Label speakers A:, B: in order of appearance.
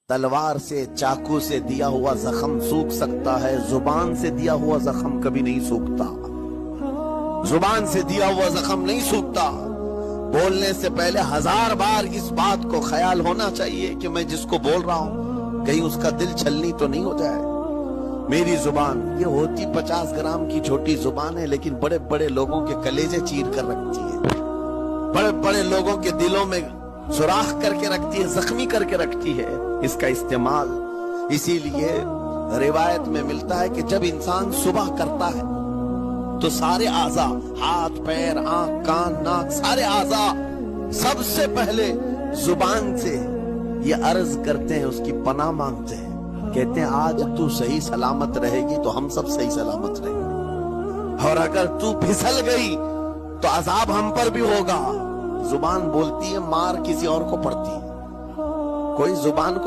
A: तलवार से, चाकू से दिया हुआ जख्म सूख सकता है, जुबान से दिया हुआ जख्म कभी नहीं सूखता। जुबान से दिया हुआ जख्म नहीं सूखता। बोलने से पहले 1000 बार इस बात को ख्याल होना चाहिए कि मैं जिसको बोल रहा हूं कहीं उसका दिल छलनी तो नहीं हो जाए। मेरी जुबान ये होती 50 ग्राम की छोटी जुबान है, लेकिन बड़े बड़े लोगों के कलेजे चीर कर रखती है, बड़े बड़े लोगों के दिलों में सुराख करके रखती है, जख्मी करके रखती है। इसका इस्तेमाल इसीलिए रिवायत में मिलता है कि जब इंसान सुबह करता है तो सारे आज़ा, हाथ पैर आंख कान नाक, सारे आज़ा सबसे पहले जुबान से ये अर्ज करते हैं, उसकी पनाह मांगते हैं, कहते हैं आज तू सही सलामत रहेगी तो हम सब सही सलामत रहेंगे, और अगर तू फिसल गई तो अजाब हम पर भी होगा। जुबान बोलती है, मार किसी और को पड़ती है। कोई जुबान को